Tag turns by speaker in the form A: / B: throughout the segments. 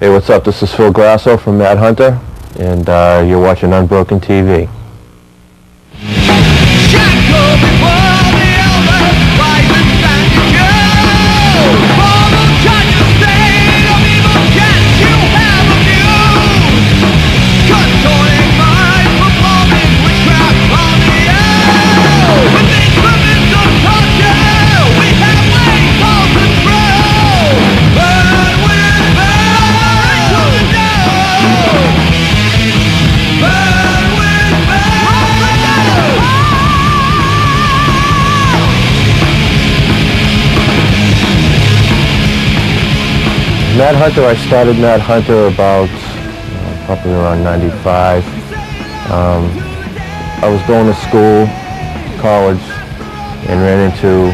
A: Hey, what's up? This is Phil Grasso from Mad Hunter, and you're watching Unbroken TV. Mad Hunter, I started Mad Hunter about probably around 95. I was going to school, college, and ran into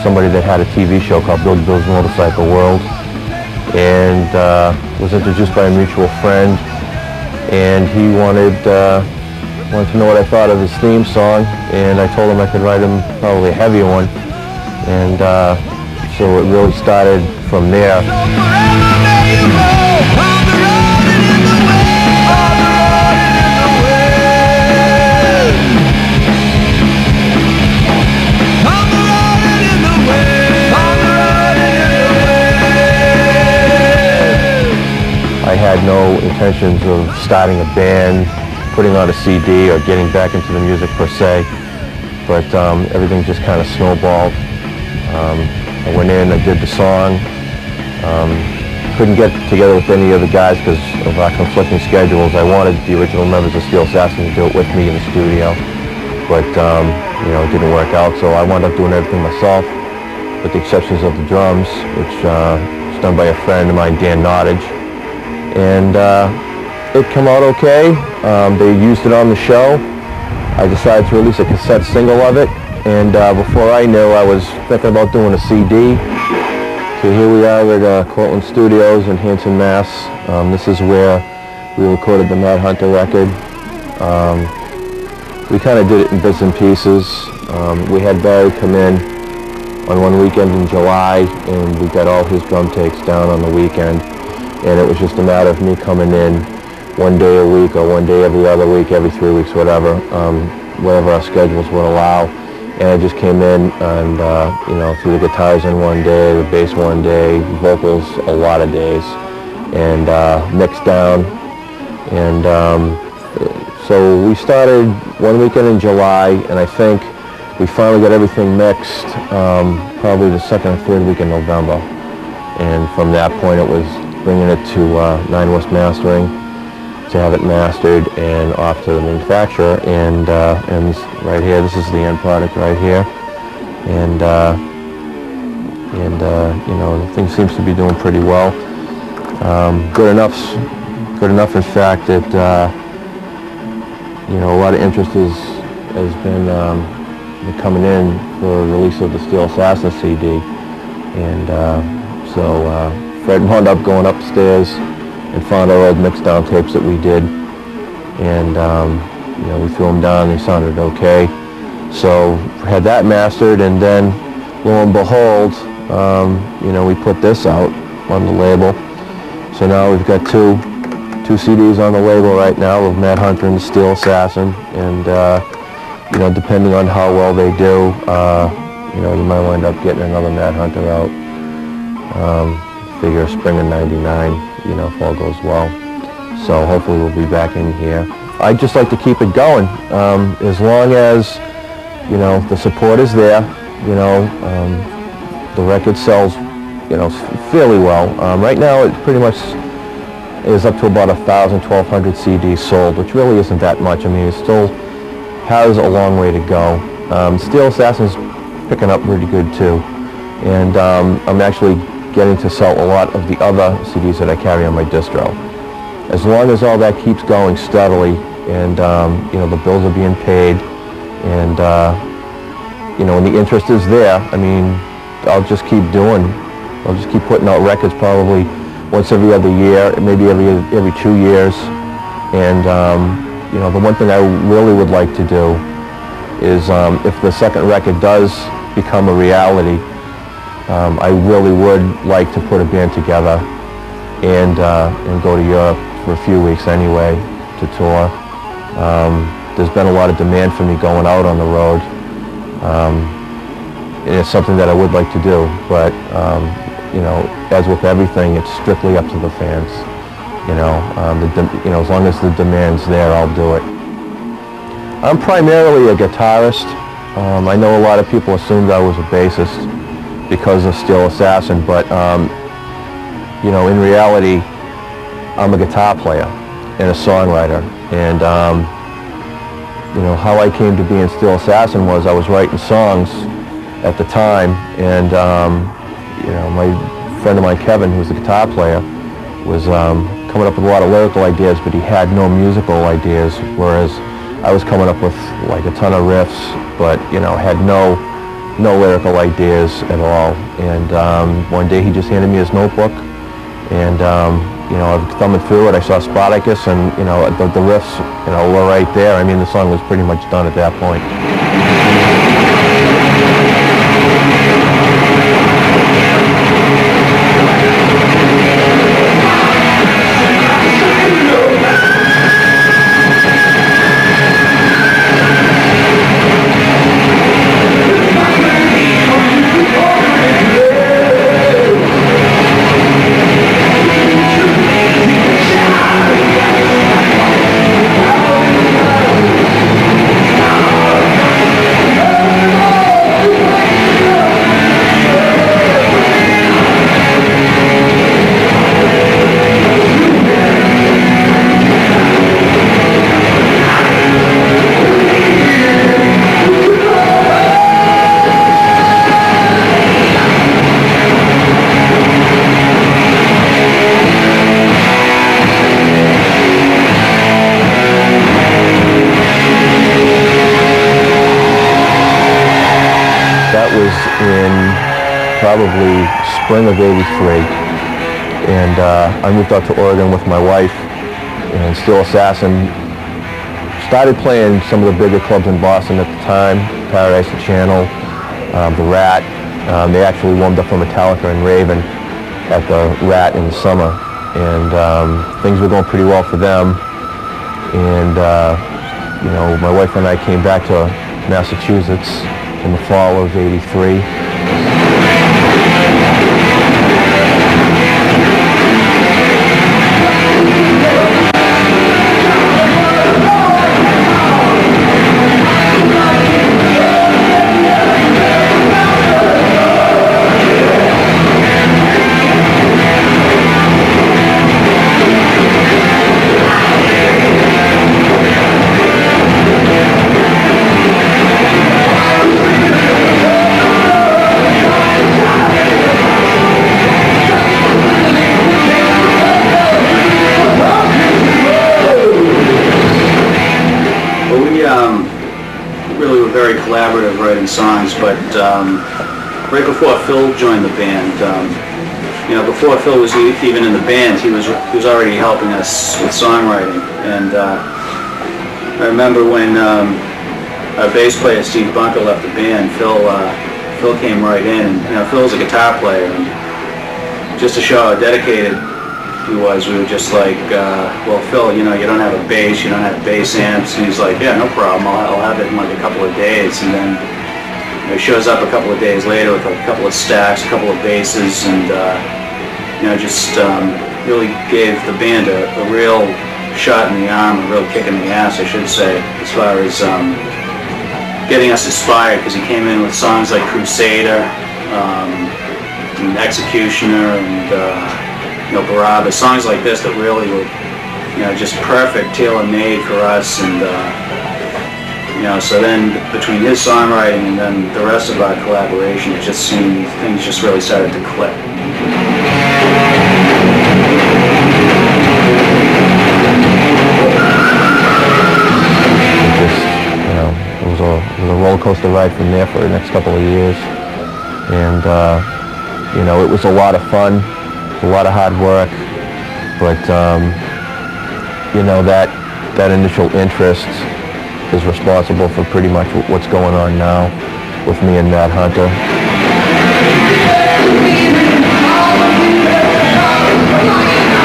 A: somebody that had a TV show called Billy Bill's Motorcycle World, and was introduced by a mutual friend, and he wanted to know what I thought of his theme song, and I told him I could write him probably a heavier one, and so it really started from there. I had no intentions of starting a band, putting on a CD, or getting back into the music per se, but everything just kind of snowballed. I went in, I did the song. Couldn't get together with any of the guys because of our conflicting schedules. I wanted the original members of Steel Assassin to do it with me in the studio, but it didn't work out, so I wound up doing everything myself, with the exceptions of the drums, which was done by a friend of mine, Dan Nottage, and it came out okay. They used it on the show. I decided to release a cassette single of it, and before I knew, I was thinking about doing a CD. So here we are at Cortland Studios in Hanson, Mass. This is where we recorded the Mad Hunter record. We kind of did it in bits and pieces. We had Barry come in on one weekend in July, and we got all his drum takes down on the weekend. And it was just a matter of me coming in one day a week, or one day every other week, every 3 weeks, whatever our schedules would allow. And I just came in and, threw the guitars in one day, the bass one day, vocals a lot of days, and mixed down. And so we started one weekend in July, and I think we finally got everything mixed probably the second or third week in November. And from that point, it was bringing it to Nine West Mastering to have it mastered and off to the manufacturer, and right here, this is the end product right here, and the thing seems to be doing pretty well. Good enough in fact that a lot of interest has been coming in for the release of the Steel Assassin CD, and so Fred wound up going upstairs and found our old mix down tapes that we did, and we threw them down. They sounded okay, so had that mastered, and then lo and behold, we put this out on the label. So now we've got two CDs on the label right now of Mad Hunter and the Steel Assassin, and depending on how well they do, you might wind up getting another Mad Hunter out. Figure spring of '99, if all goes well. So hopefully we'll be back in here. I'd just like to keep it going, as long as, the support is there, the record sells, fairly well. Right now it pretty much is up to about 1,000, 1,200 CDs sold, which really isn't that much. I mean, it still has a long way to go. Steel Assassin's picking up pretty good too, and I'm actually getting to sell a lot of the other CDs that I carry on my distro. As long as all that keeps going steadily, and the bills are being paid, and and the interest is there, I mean, I'll just keep putting out records probably once every other year, maybe every 2 years. And the one thing I really would like to do is, if the second record does become a reality, I really would like to put a band together and go to Europe for a few weeks anyway to tour. There's been a lot of demand for me going out on the road. And it's something that I would like to do, but you know, as with everything, it's strictly up to the fans. You know, as long as the demand's there, I'll do it. I'm primarily a guitarist. I know a lot of people assumed I was a bassist because of Steel Assassin, but you know, in reality, I'm a guitar player and a songwriter. And you know, how I came to be in Steel Assassin was I was writing songs at the time, and you know, my friend of mine, Kevin, who's the guitar player, was coming up with a lot of lyrical ideas, but he had no musical ideas, whereas I was coming up with like a ton of riffs, but you know, had no lyrical ideas at all. And one day he just handed me his notebook, and you know, I was thumbing through it. I saw Spartacus, and you know, the riffs, you know, were right there. I mean, the song was pretty much done at that point. In probably spring of '83, and I moved out to Oregon with my wife, and Steel Assassin started playing some of the bigger clubs in Boston at the time, Paradise the Channel, the Rat. They actually warmed up for Metallica and Raven at the Rat in the summer, and things were going pretty well for them. And you know, my wife and I came back to Massachusetts in the fall of '83.
B: Really were very collaborative writing songs, but right before Phil joined the band, you know, before Phil was even in the band, he was already helping us with songwriting. And I remember when our bass player Steve Bunker left the band, Phil came right in. And, you know, Phil's a guitar player, and just to show how dedicated he was, we were just like, well, Phil, you know, you don't have a bass, you don't have bass amps. And he's like, yeah, no problem, I'll have it in like a couple of days. And then, you know, he shows up a couple of days later with like a couple of stacks, a couple of basses, and you know, just really gave the band a real shot in the arm, a real kick in the ass, I should say, as far as getting us inspired, because he came in with songs like Crusader, and Executioner, and you know, Barabbas, songs like this that really were, you know, just perfect, tailor-made for us. And you know, so then between his songwriting and then the rest of our collaboration, it just seemed, things just really started to click.
A: You know, it was a roller coaster ride from there for the next couple of years, and you know, it was a lot of fun. A lot of hard work, but you know, that initial interest is responsible for pretty much what's going on now with me and Matt Hunter.
C: Come on.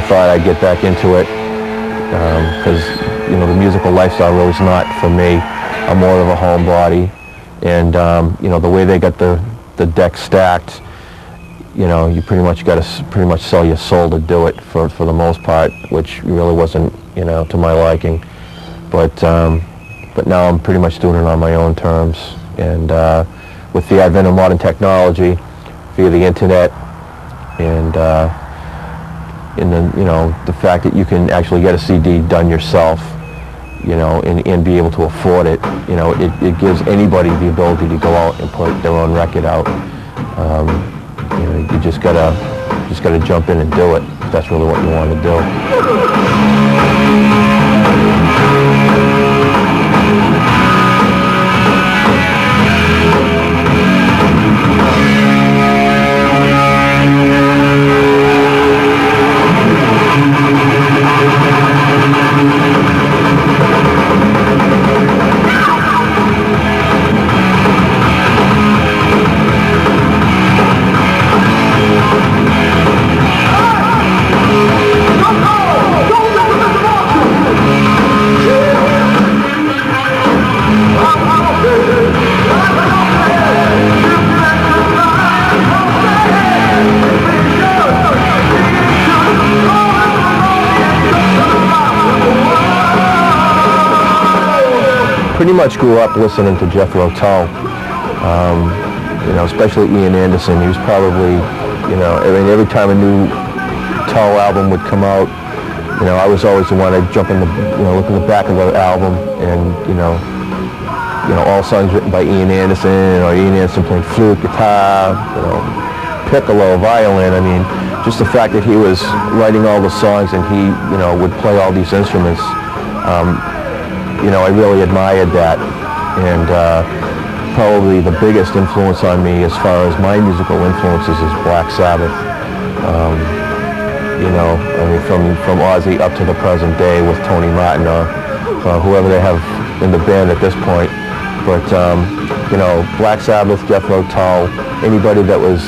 A: thought I'd get back into it because you know, the musical lifestyle really is not for me. I'm more of a homebody, and you know, the way they got the deck stacked, you know, you pretty much got to pretty much sell your soul to do it for the most part, which really wasn't, you know, to my liking. But now I'm pretty much doing it on my own terms, and with the advent of modern technology via the internet, and then, you know, the fact that you can actually get a CD done yourself, you know, and be able to afford it, you know, it gives anybody the ability to go out and put their own record out. You know, you just gotta jump in and do it if that's really what you want to do. Pretty much grew up listening to Jethro Tull, you know, especially Ian Anderson. He was probably, you know, I mean, every time a new Tull album would come out, you know, I was always the one to jump in the, you know, look in the back of the album, and you know, all songs written by Ian Anderson, or Ian Anderson playing flute, guitar, you know, piccolo, violin. I mean, just the fact that he was writing all the songs and he, you know, would play all these instruments. You know, I really admired that, and probably the biggest influence on me as far as my musical influences is Black Sabbath. You know, I mean, from Ozzy up to the present day with Tony Martin or whoever they have in the band at this point. But, you know, Black Sabbath, Jethro Tull, anybody that was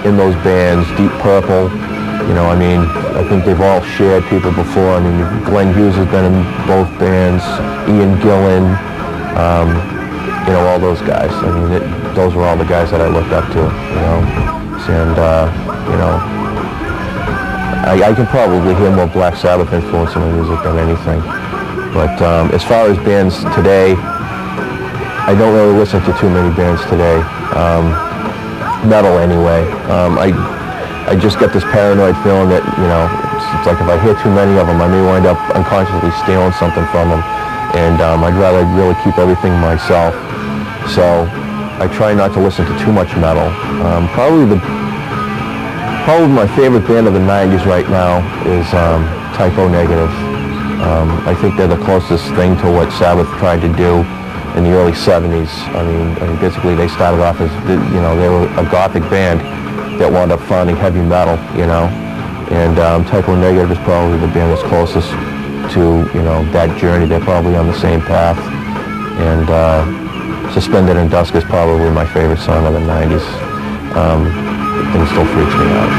A: in those bands, Deep Purple, you know, I mean, I think they've all shared people before. I mean, Glenn Hughes has been in both bands, Ian Gillan, you know, all those guys. I mean, those were all the guys that I looked up to, you know. And, you know, I can probably hear more Black Sabbath influence in my music than anything. But as far as bands today, I don't really listen to too many bands today. Metal anyway. I just get this paranoid feeling that, you know, it's like if I hear too many of them, I may wind up unconsciously stealing something from them. And I'd rather really keep everything myself. So I try not to listen to too much metal. Probably my favorite band of the 90s right now is Typo Negative. I think they're the closest thing to what Sabbath tried to do in the early 70s. I mean, basically they started off as, you know, they were a gothic band that wound up founding heavy metal, you know. And Typo Negative is probably the band that's closest to, you know, that journey. They're probably on the same path. And Suspended in Dusk is probably my favorite song of the 90s. The thing still freaks me out.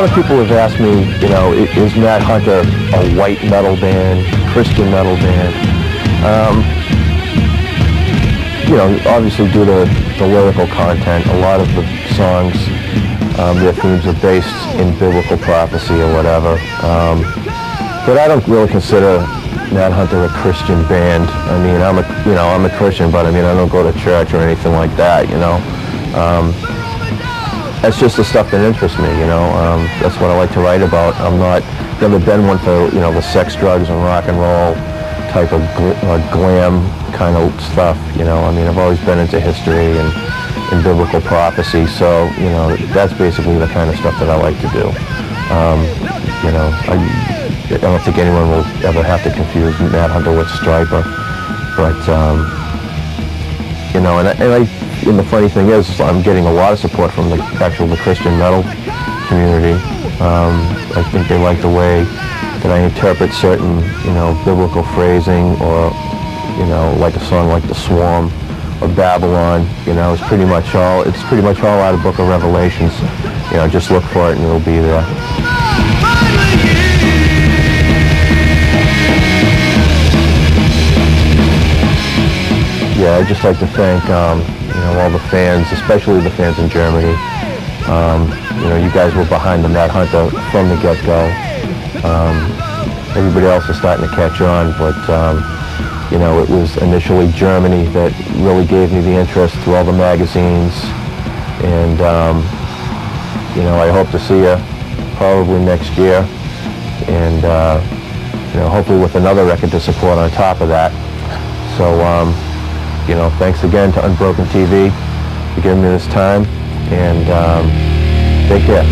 A: lot of people have asked me, you know, is Mad Hunter a white metal band, Christian metal band? You know, obviously due to the lyrical content, a lot of the songs, their themes are based in biblical prophecy or whatever. But I don't really consider Mad Hunter a Christian band. I mean, I'm a Christian, but I mean, I don't go to church or anything like that, you know. That's just the stuff that interests me, you know. That's what I like to write about. Never been one for, you know, the sex, drugs, and rock and roll type of glam kind of stuff, you know. I mean, I've always been into history and biblical prophecy, so, you know, that's basically the kind of stuff that I like to do. You know, I don't think anyone will ever have to confuse Mad Hunter with Stryper, but, you know, and the funny thing is, I'm getting a lot of support from the Christian metal community. I think they like the way that I interpret certain, you know, biblical phrasing, or, you know, like a song like The Swarm or Babylon. You know, it's pretty much all out of Book of Revelations. You know, just look for it and it'll be there. Yeah, I'd just like to thank, you know, all the fans, especially the fans in Germany. You know, you guys were behind the Mad Hunter from the get-go. Everybody else is starting to catch on, but, you know, it was initially Germany that really gave me the interest through all the magazines. And, you know, I hope to see you probably next year. And, you know, hopefully with another record to support on top of that. So, you know, thanks again to Unbroken TV for giving me this time, and take care.